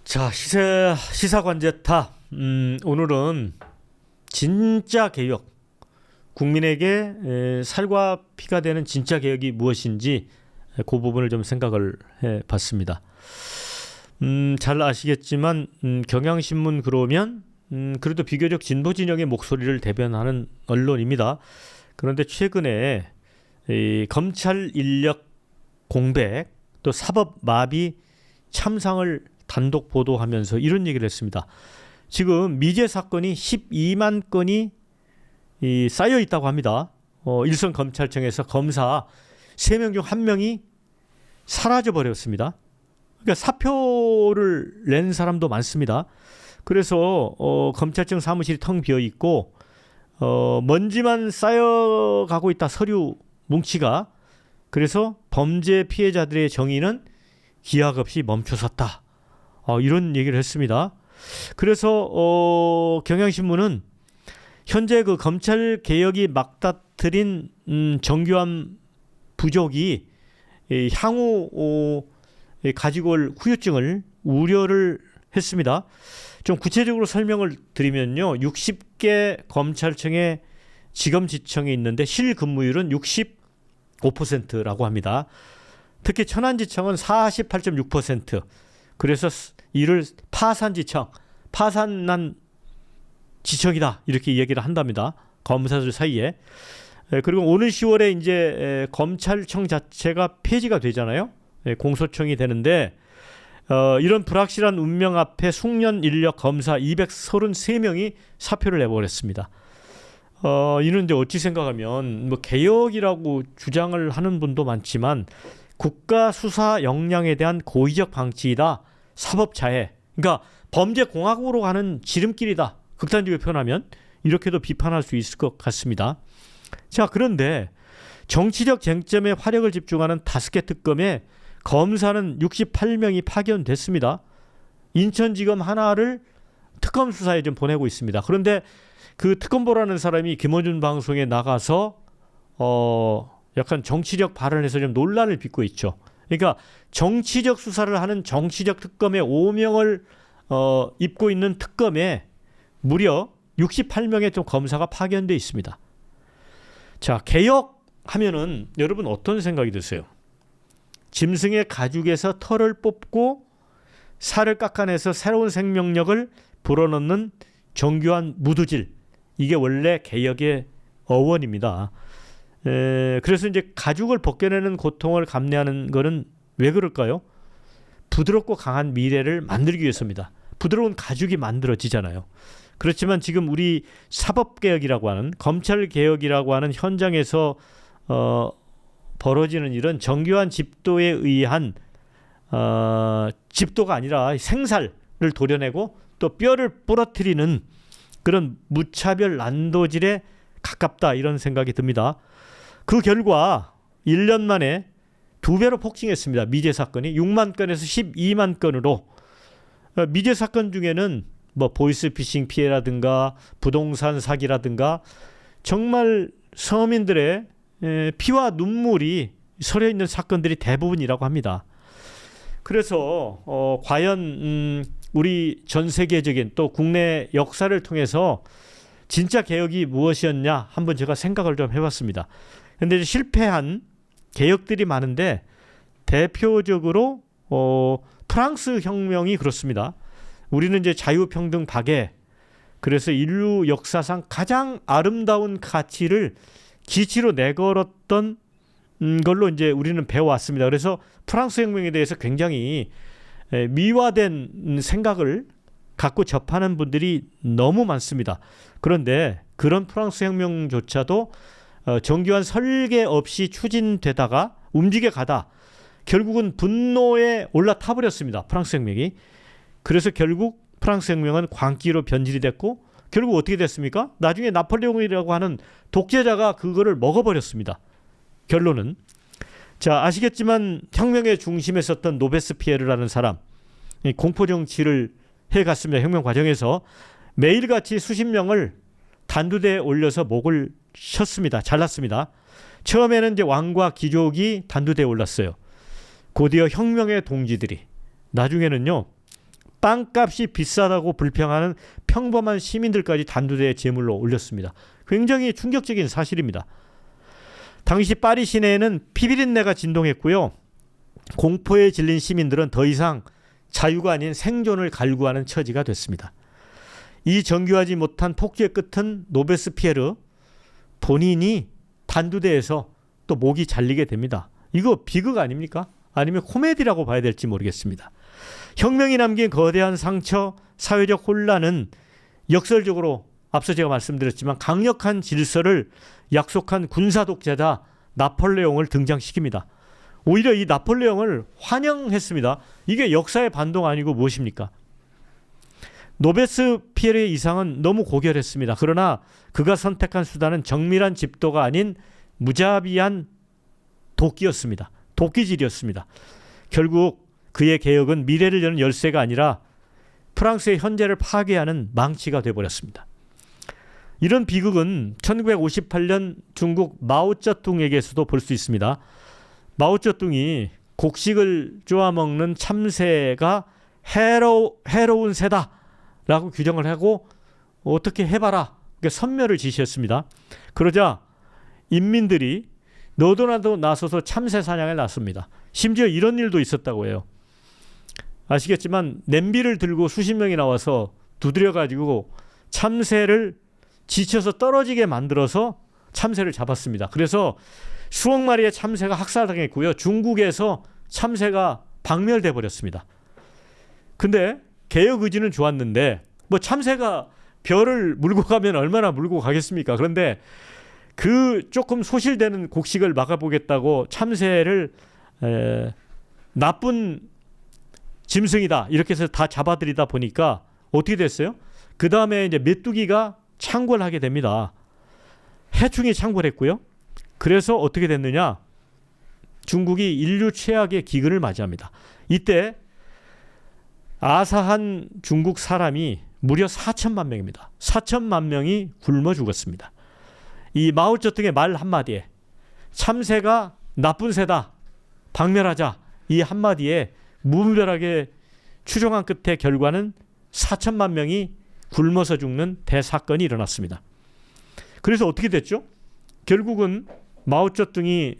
자, 시사관제타. 오늘은 진짜 개혁, 국민에게 살과 피가 되는 진짜 개혁이 무엇인지 그 부분을 좀 생각을 해봤습니다. 잘 아시겠지만 경향신문 그러면 그래도 비교적 진보 진영의 목소리를 대변하는 언론입니다. 그런데 최근에 이 검찰 인력 공백 또 사법 마비 참상을 단독 보도하면서 이런 얘기를 했습니다. 지금 미제 사건이 12만 건이 쌓여 있다고 합니다. 일선 검찰청에서 검사 3명 중 1명이 사라져 버렸습니다. 그러니까 사표를 낸 사람도 많습니다. 그래서 검찰청 사무실이 텅 비어 있고 먼지만 쌓여가고 있다, 서류 뭉치가. 그래서 범죄 피해자들의 정의는 기약 없이 멈춰섰다, 이런 얘기를 했습니다. 그래서 경향신문은 현재 그 검찰 개혁이 막다트린 정교한 부족이 향후 가지고 올 후유증을 우려를 했습니다. 좀 구체적으로 설명을 드리면요, 60개 검찰청에 지검지청이 있는데 실근무율은 65%라고 합니다. 특히 천안지청은 48.6%. 그래서 이를 파산지청, 파산난 지청이다, 이렇게 얘기를 한답니다, 검사들 사이에. 그리고 오는 10월에 이제 검찰청 자체가 폐지가 되잖아요. 공소청이 되는데 이런 불확실한 운명 앞에 숙련 인력 검사 233명이 사표를 내버렸습니다. 이는 이제 어찌 생각하면 뭐 개혁이라고 주장을 하는 분도 많지만 국가 수사 역량에 대한 고의적 방치이다, 사법 자해, 그러니까 범죄 공화국으로 가는 지름길이다, 극단적으로 표현하면 이렇게도 비판할 수 있을 것 같습니다. 자, 그런데 정치적 쟁점에 화력을 집중하는 5개 특검에 검사는 68명이 파견됐습니다. 인천지검 하나를 특검 수사에 좀 보내고 있습니다. 그런데 그 특검보라는 사람이 김어준 방송에 나가서 약간 정치적 발언을 해서 좀 논란을 빚고 있죠. 그러니까 정치적 수사를 하는 정치적 특검에 5명을 입고 있는 특검에 무려 68명의 좀 검사가 파견돼 있습니다. 자, 개혁하면은 여러분 어떤 생각이 드세요? 짐승의 가죽에서 털을 뽑고 살을 깎아내서 새로운 생명력을 불어넣는 정교한 무드질, 이게 원래 개혁의 어원입니다. 그래서 이제 가죽을 벗겨내는 고통을 감내하는 것은 왜 그럴까요? 부드럽고 강한 미래를 만들기 위해서입니다. 부드러운 가죽이 만들어지잖아요. 그렇지만 지금 우리 사법개혁이라고 하는, 검찰개혁이라고 하는 현장에서 벌어지는 일은 정교한 집도에 의한 집도가 아니라 생살을 도려내고 또 뼈를 부러뜨리는 그런 무차별 난도질에 가깝다, 이런 생각이 듭니다. 그 결과 1년 만에 2배로 폭증했습니다. 미제 사건이 6만 건에서 12만 건으로. 미제 사건 중에는 뭐 보이스피싱 피해라든가 부동산 사기라든가 정말 서민들의 피와 눈물이 서려 있는 사건들이 대부분이라고 합니다. 그래서 과연 우리 전 세계적인 또 국내 역사를 통해서 진짜 개혁이 무엇이었냐 한번 제가 생각을 좀 해봤습니다. 그런데 실패한 개혁들이 많은데 대표적으로 프랑스 혁명이 그렇습니다. 우리는 이제 자유평등 박애, 그래서 인류 역사상 가장 아름다운 가치를 기치로 내걸었던 걸로 이제 우리는 배워왔습니다. 그래서 프랑스 혁명에 대해서 굉장히 미화된 생각을 갖고 접하는 분들이 너무 많습니다. 그런데 그런 프랑스 혁명조차도 정교한 설계 없이 추진되다가 움직여가다 결국은 분노에 올라타 버렸습니다, 프랑스 혁명이. 그래서 결국 프랑스 혁명은 광기로 변질이 됐고 결국 어떻게 됐습니까? 나중에 나폴레옹이라고 하는 독재자가 그거를 먹어버렸습니다. 결론은. 자, 아시겠지만 혁명의 중심에 섰던 노베스피에르라는 사람, 공포 정치를 해갔습니다. 혁명 과정에서 매일같이 수십 명을 단두대에 올려서 목을 쳤습니다. 잘랐습니다. 처음에는 이제 왕과 귀족이 단두대에 올랐어요. 곧이어 혁명의 동지들이, 나중에는요 빵값이 비싸다고 불평하는 평범한 시민들까지 단두대에 제물로 올렸습니다. 굉장히 충격적인 사실입니다. 당시 파리 시내에는 피비린내가 진동했고요. 공포에 질린 시민들은 더 이상 자유가 아닌 생존을 갈구하는 처지가 됐습니다. 이 정교하지 못한 폭주의 끝은 노베스피에르 본인이 단두대에서 또 목이 잘리게 됩니다. 이거 비극 아닙니까? 아니면 코미디라고 봐야 될지 모르겠습니다. 혁명이 남긴 거대한 상처, 사회적 혼란은 역설적으로 앞서 제가 말씀드렸지만 강력한 질서를 약속한 군사 독재자 나폴레옹을 등장시킵니다. 오히려 이 나폴레옹을 환영했습니다. 이게 역사의 반동 아니고 무엇입니까? 노베스피에르의 이상은 너무 고결했습니다. 그러나 그가 선택한 수단은 정밀한 집도가 아닌 무자비한 도끼였습니다. 도끼질이었습니다. 결국 그의 개혁은 미래를 여는 열쇠가 아니라 프랑스의 현재를 파괴하는 망치가 되어버렸습니다. 이런 비극은 1958년 중국 마오쩌둥에게서도 볼 수 있습니다. 마오쩌둥이 곡식을 쪼아먹는 참새가 해로운 새다라고 규정을 하고 어떻게 해봐라 선멸을 지시했습니다. 그러자 인민들이 너도 나도 나서서 참새 사냥에 나섭니다. 심지어 이런 일도 있었다고 해요. 아시겠지만 냄비를 들고 수십 명이 나와서 두드려가지고 참새를 지쳐서 떨어지게 만들어서 참새를 잡았습니다. 그래서 수억 마리의 참새가 학살당했고요. 중국에서 참새가 박멸돼 버렸습니다. 근데 개혁 의지는 좋았는데 뭐 참새가 별을 물고 가면 얼마나 물고 가겠습니까? 그런데 그 조금 소실되는 곡식을 막아보겠다고 참새를 나쁜 짐승이다 이렇게 해서 다 잡아들이다 보니까 어떻게 됐어요? 그 다음에 이제 메뚜기가 창궐하게 됩니다. 해충이 창궐했고요. 그래서 어떻게 됐느냐? 중국이 인류 최악의 기근을 맞이합니다. 이때 아사한 중국 사람이 무려 4천만 명입니다. 4천만 명이 굶어 죽었습니다. 이 마오쩌둥의 말 한마디에 참새가 나쁜 새다 박멸하자 이 한마디에 무분별하게 추종한 끝에 결과는 4천만 명이 굶어서 죽는 대사건이 일어났습니다. 그래서 어떻게 됐죠? 결국은 마오쩌둥이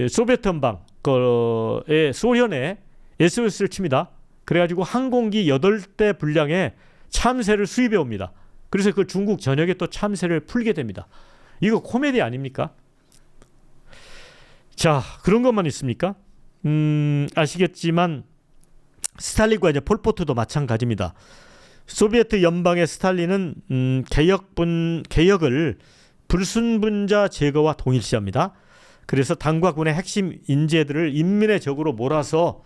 소비에트 연방의 소련에 SOS를 칩니다. 그래가지고 항공기 8대 분량의 참새를 수입해 옵니다. 그래서 그 중국 전역에 또 참새를 풀게 됩니다. 이거 코미디 아닙니까? 자, 그런 것만 있습니까? 아시겠지만 스탈린과 이제 폴포트도 마찬가지입니다. 소비에트 연방의 스탈린은 개혁을 불순분자 제거와 동일시합니다. 그래서 당과 군의 핵심 인재들을 인민의 적으로 몰아서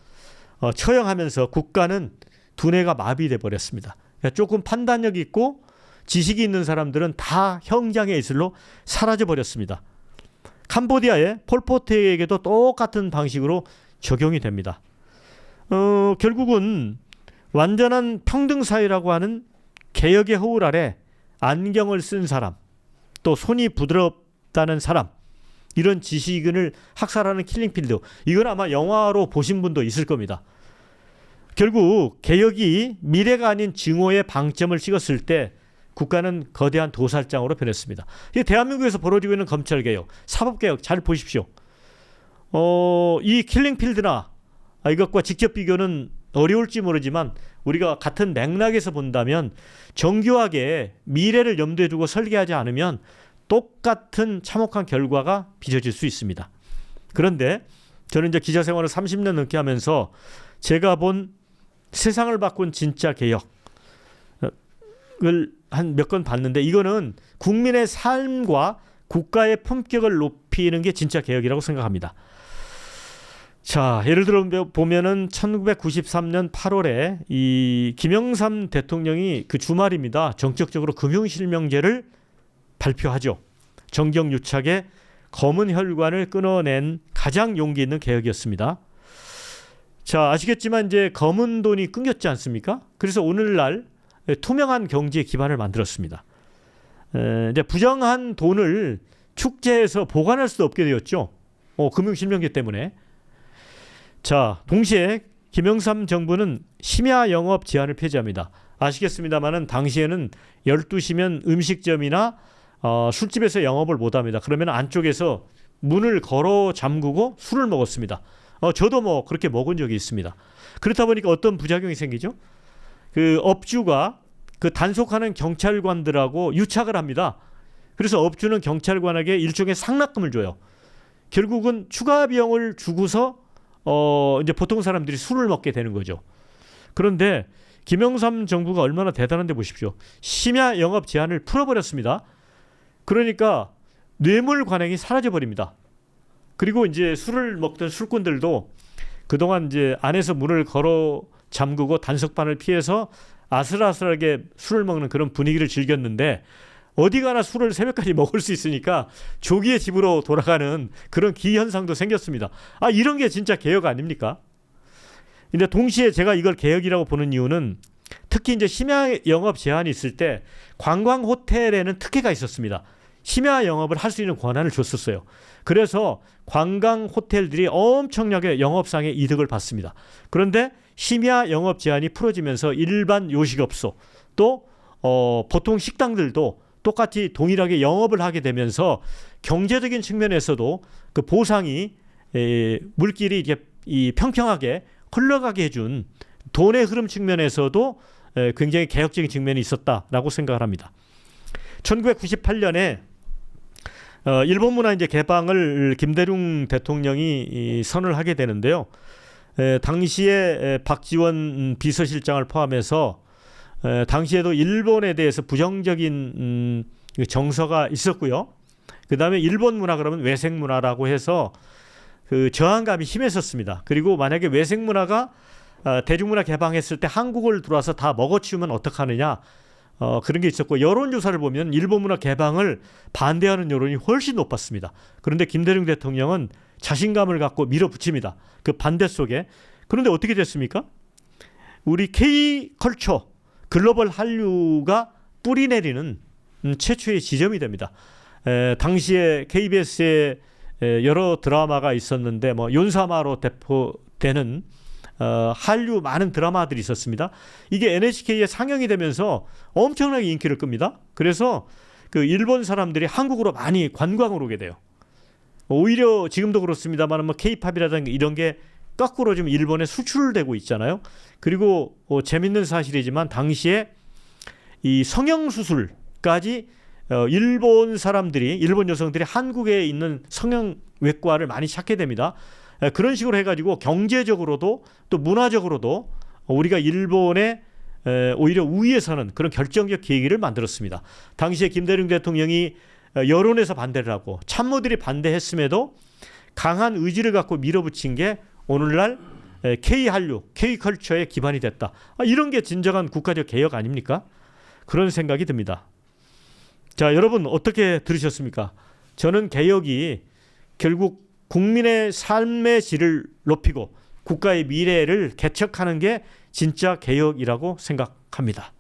처형하면서 국가는 두뇌가 마비돼 버렸습니다. 그러니까 조금 판단력 있고 지식이 있는 사람들은 다 형장의 이슬로 사라져 버렸습니다. 캄보디아의 폴포트에게도 똑같은 방식으로 적용이 됩니다. 결국은 완전한 평등사회라고 하는 개혁의 허울 아래 안경을 쓴 사람, 또 손이 부드럽다는 사람, 이런 지식인을 학살하는 킬링필드, 이건 아마 영화로 보신 분도 있을 겁니다. 결국 개혁이 미래가 아닌 증오의 방점을 찍었을 때 국가는 거대한 도살장으로 변했습니다. 대한민국에서 벌어지고 있는 검찰개혁, 사법개혁 잘 보십시오. 이 킬링필드나 이것과 직접 비교는 어려울지 모르지만 우리가 같은 맥락에서 본다면 정교하게 미래를 염두에 두고 설계하지 않으면 똑같은 참혹한 결과가 빚어질 수 있습니다. 그런데 저는 이제 기자 생활을 30년 넘게 하면서 제가 본 세상을 바꾼 진짜 개혁을 한 몇 건 봤는데 이거는 국민의 삶과 국가의 품격을 높이는 게 진짜 개혁이라고 생각합니다. 자, 예를 들어 보면은 1993년 8월에 이 김영삼 대통령이 그 주말입니다. 정책적으로 금융실명제를 발표하죠. 정경유착의 검은 혈관을 끊어낸 가장 용기 있는 개혁이었습니다. 자, 아시겠지만 이제 검은 돈이 끊겼지 않습니까? 그래서 오늘날 투명한 경제의 기반을 만들었습니다. 이제 부정한 돈을 축제해서 보관할 수 없게 되었죠. 금융실명제 때문에. 자, 동시에 김영삼 정부는 심야 영업 제한을 폐지합니다. 아시겠습니다만은 당시에는 12시면 음식점이나 술집에서 영업을 못합니다. 그러면 안쪽에서 문을 걸어 잠그고 술을 먹었습니다. 저도 뭐 그렇게 먹은 적이 있습니다. 그렇다 보니까 어떤 부작용이 생기죠? 그 업주가 그 단속하는 경찰관들하고 유착을 합니다. 그래서 업주는 경찰관에게 일종의 상납금을 줘요. 결국은 추가 비용을 주고서 이제 보통 사람들이 술을 먹게 되는 거죠. 그런데 김영삼 정부가 얼마나 대단한데 보십시오. 심야 영업 제한을 풀어버렸습니다. 그러니까 뇌물 관행이 사라져 버립니다. 그리고 이제 술을 먹던 술꾼들도 그동안 이제 안에서 문을 걸어 잠그고 단속반을 피해서 아슬아슬하게 술을 먹는 그런 분위기를 즐겼는데 어디 가나 술을 새벽까지 먹을 수 있으니까 조기에 집으로 돌아가는 그런 기현상도 생겼습니다. 이런 게 진짜 개혁 아닙니까? 근데 동시에 제가 이걸 개혁이라고 보는 이유는 특히 이제 심야 영업 제한이 있을 때 관광 호텔에는 특혜가 있었습니다. 심야 영업을 할 수 있는 권한을 줬었어요. 그래서 관광 호텔들이 엄청나게 영업상의 이득을 받습니다. 그런데 심야 영업 제한이 풀어지면서 일반 요식업소 또 보통 식당들도 똑같이 동일하게 영업을 하게 되면서 경제적인 측면에서도 그 보상이 물길이 이게 평평하게 흘러가게 해준 돈의 흐름 측면에서도 굉장히 개혁적인 측면이 있었다라고 생각을 합니다. 1998년에 일본 문화 이제 개방을 김대중 대통령이 선을 하게 되는데요. 당시에 박지원 비서실장을 포함해서 당시에도 일본에 대해서 부정적인 정서가 있었고요. 그 다음에 일본 문화 그러면 외색 문화라고 해서 그 저항감이 심했었습니다. 그리고 만약에 외색 문화가 대중문화 개방했을 때 한국을 들어와서 다 먹어치우면 어떡하느냐 그런 게 있었고 여론조사를 보면 일본 문화 개방을 반대하는 여론이 훨씬 높았습니다. 그런데 김대중 대통령은 자신감을 갖고 밀어붙입니다. 그 반대 속에. 그런데 어떻게 됐습니까? 우리 K컬처 글로벌 한류가 뿌리 내리는 최초의 지점이 됩니다. 당시에 KBS에 여러 드라마가 있었는데 뭐 윤사마로 대표되는 한류 많은 드라마들이 있었습니다. 이게 NHK에 상영이 되면서 엄청나게 인기를 끕니다. 그래서 그 일본 사람들이 한국으로 많이 관광을 오게 돼요. 오히려 지금도 그렇습니다만 뭐 K-팝이라든가 이런 게 거꾸로 좀 일본에 수출되고 있잖아요. 그리고 재밌는 사실이지만 당시에 이 성형수술까지 일본 사람들이 일본 여성들이 한국에 있는 성형외과를 많이 찾게 됩니다. 그런 식으로 해가지고 경제적으로도 또 문화적으로도 우리가 일본에 오히려 우위에 서는 그런 결정적 계기를 만들었습니다. 당시에 김대중 대통령이 여론에서 반대를 하고 참모들이 반대했음에도 강한 의지를 갖고 밀어붙인 게 오늘날 K한류, K컬처의 기반이 됐다. 이런 게 진정한 국가적 개혁 아닙니까? 그런 생각이 듭니다. 자, 여러분 어떻게 들으셨습니까? 저는 개혁이 결국 국민의 삶의 질을 높이고 국가의 미래를 개척하는 게 진짜 개혁이라고 생각합니다.